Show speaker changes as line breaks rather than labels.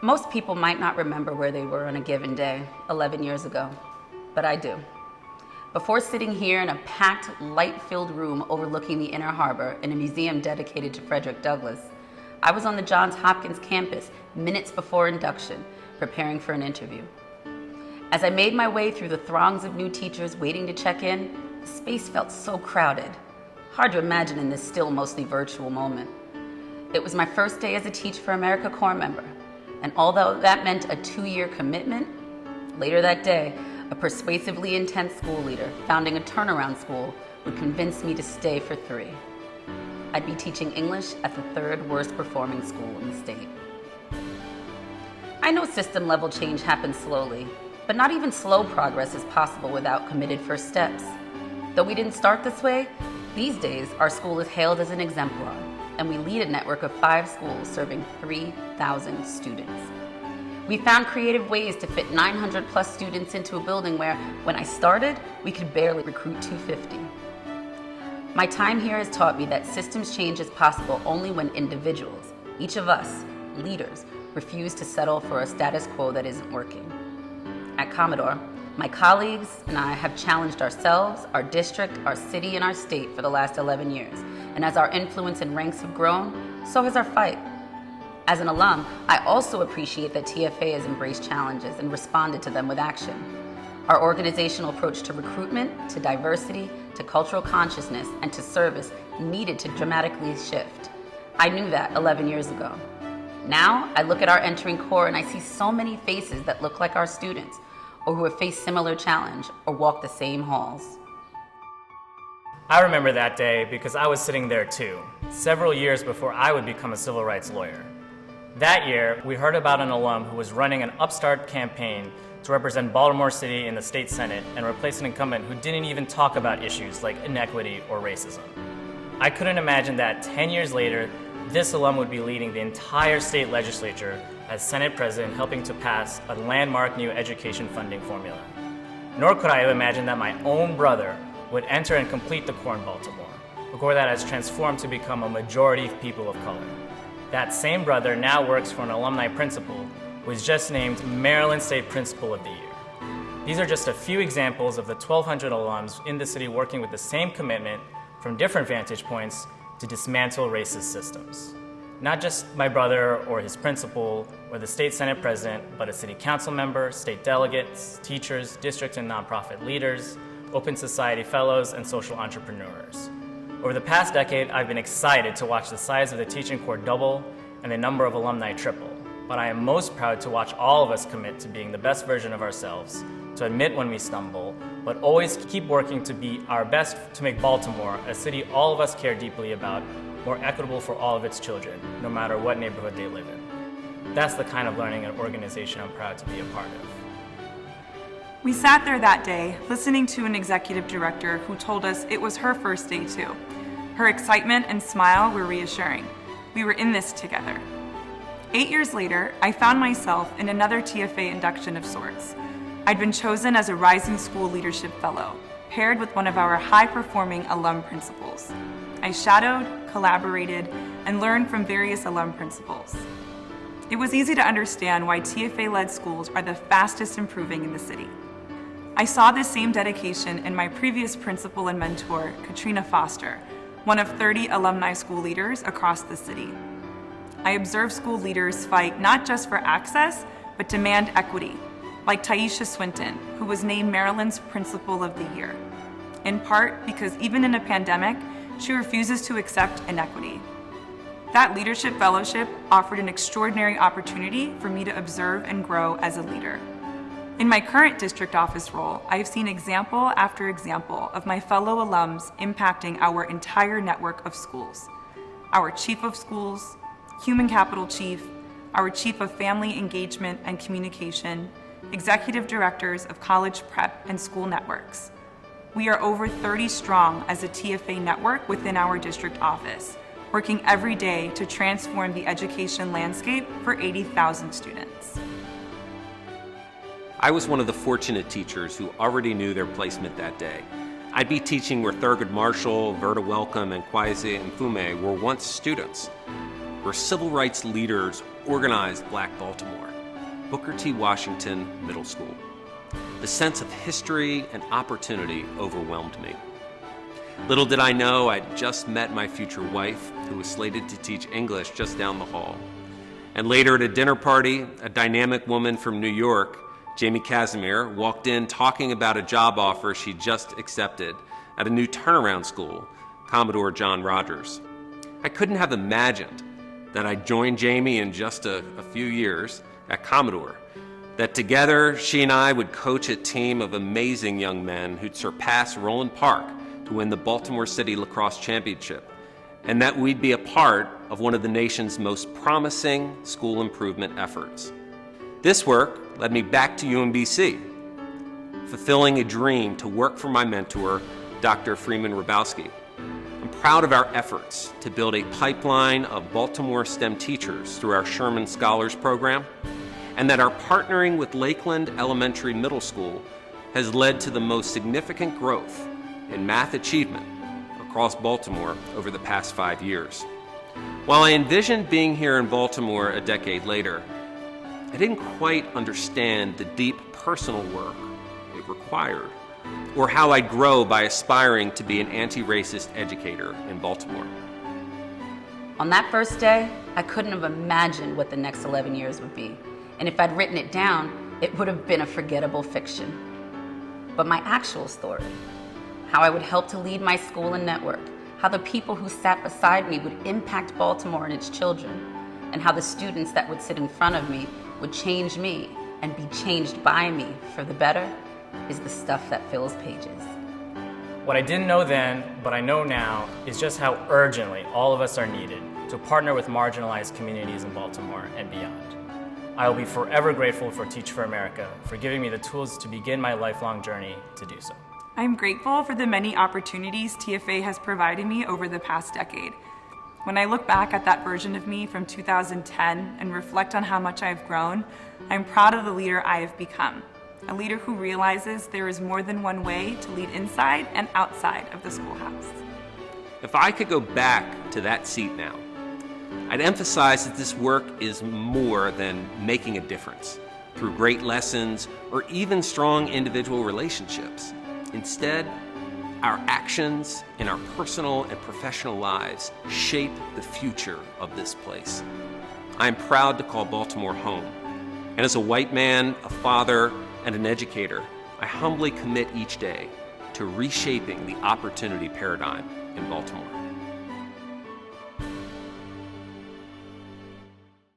Most people might not remember where they were on a given day 11 years ago, but I do. Before sitting here in a packed, light-filled room overlooking the Inner Harbor in a museum dedicated to Frederick Douglass, I was on the Johns Hopkins campus minutes before induction, preparing for an interview. As I made my way through the throngs of new teachers waiting to check in, the space felt so crowded. Hard to imagine in this still mostly virtual moment. It was my first day as a Teach for America Corps member, and although that meant a 2-year commitment, later that day, a persuasively intense school leader founding a turnaround school would convince me to stay for 3. I'd be teaching English at the 3rd worst performing school in the state. I know system level change happens slowly, but not even slow progress is possible without committed first steps. Though we didn't start this way, these days our school is hailed as an exemplar, and we lead a network of 5 schools serving 3,000 students. We found creative ways to fit 900 plus students into a building where, when I started, we could barely recruit 250. My time here has taught me that systems change is possible only when individuals, each of us, leaders, refuse to settle for a status quo that isn't working. At Commodore, my colleagues and I have challenged ourselves, our district, our city, and our state for the last 11 years. And as our influence and ranks have grown, so has our fight. As an alum, I also appreciate that TFA has embraced challenges and responded to them with action. Our organizational approach to recruitment, to diversity, to cultural consciousness, and to service needed to dramatically shift. I knew that 11 years ago. Now, I look at our entering Corps and I see so many faces that look like our students, or who have faced similar challenge, or walked the same halls.
I remember that day because I was sitting there too, several years before I would become a civil rights lawyer. That year, we heard about an alum who was running an upstart campaign to represent Baltimore City in the state Senate and replace an incumbent who didn't even talk about issues like inequity or racism. I couldn't imagine that 10 years later, this alum would be leading the entire state legislature as Senate President, helping to pass a landmark new education funding formula. Nor could I have imagined that my own brother would enter and complete the Corps in Baltimore, a Corps that has transformed to become a majority of people of color. That same brother now works for an alumni principal who was just named Maryland State Principal of the Year. These are just a few examples of the 1,200 alums in the city working with the same commitment from different vantage points to dismantle racist systems. Not just my brother or his principal or the state Senate president, but a city council member, state delegates, teachers, district and nonprofit leaders, open society fellows, and social entrepreneurs. Over the past decade, I've been excited to watch the size of the teaching corps double and the number of alumni triple. But I am most proud to watch all of us commit to being the best version of ourselves, to admit when we stumble, but always keep working to be our best to make Baltimore a city all of us care deeply about, more equitable for all of its children, no matter what neighborhood they live in. That's the kind of learning and organization I'm proud to be a part of.
We sat there that day, listening to an executive director who told us it was her first day too. Her excitement and smile were reassuring. We were in this together. 8 years later, I found myself in another TFA induction of sorts. I'd been chosen as a Rising School Leadership Fellow, paired with one of our high-performing alum principals. I shadowed, collaborated, and learned from various alum principals. It was easy to understand why TFA-led schools are the fastest improving in the city. I saw this same dedication in my previous principal and mentor, Katrina Foster, one of 30 alumni school leaders across the city. I observed school leaders fight not just for access, but demand equity, like Taisha Swinton, who was named Maryland's Principal of the Year, in part because even in a pandemic, she refuses to accept inequity. That leadership fellowship offered an extraordinary opportunity for me to observe and grow as a leader. In my current district office role, I have seen example after example of my fellow alums impacting our entire network of schools. Our chief of schools, human capital chief, our chief of family engagement and communication, executive directors of college prep and school networks. We are over 30 strong as a TFA network within our district office, working every day to transform the education landscape for 80,000 students.
I was one of the fortunate teachers who already knew their placement that day. I'd be teaching where Thurgood Marshall, Verda Welcome, and Kwesi Mfume were once students, where civil rights leaders organized Black Baltimore. Booker T. Washington Middle School. The sense of history and opportunity overwhelmed me. Little did I know I'd just met my future wife, who was slated to teach English just down the hall. And later at a dinner party, a dynamic woman from New York, Jamie Casimir, walked in talking about a job offer she just accepted at a new turnaround school, Commodore John Rogers. I couldn't have imagined that I'd join Jamie in just a few years at Commodore, that together she and I would coach a team of amazing young men who'd surpass Roland Park to win the Baltimore City Lacrosse Championship, and that we'd be a part of one of the nation's most promising school improvement efforts. This work led me back to UMBC, fulfilling a dream to work for my mentor, Dr. Freeman Rabowski. I'm proud of our efforts to build a pipeline of Baltimore STEM teachers through our Sherman Scholars Program, and that our partnering with Lakeland Elementary Middle School has led to the most significant growth in math achievement across Baltimore over the past 5 years. While I envisioned being here in Baltimore a decade later, I didn't quite understand the deep personal work it required, or how I'd grow by aspiring to be an anti-racist educator in Baltimore.
On that first day, I couldn't have imagined what the next 11 years would be. And if I'd written it down, it would have been a forgettable fiction. But my actual story, how I would help to lead my school and network, how the people who sat beside me would impact Baltimore and its children, and how the students that would sit in front of me would change me and be changed by me for the better, is the stuff that fills pages.
What I didn't know then, but I know now, is just how urgently all of us are needed to partner with marginalized communities in Baltimore and beyond. I will be forever grateful for Teach for America for giving me the tools to begin my lifelong journey to do so.
I'm grateful for the many opportunities TFA has provided me over the past decade. When I look back at that version of me from 2010 and reflect on how much I've grown, I'm proud of the leader I have become. A leader who realizes there is more than one way to lead inside and outside of the schoolhouse.
If I could go back to that seat now, I'd emphasize that this work is more than making a difference through great lessons or even strong individual relationships. Instead, our actions in our personal and professional lives shape the future of this place. I am proud to call Baltimore home. And as a white man, a father, and an educator, I humbly commit each day to reshaping the opportunity paradigm in Baltimore.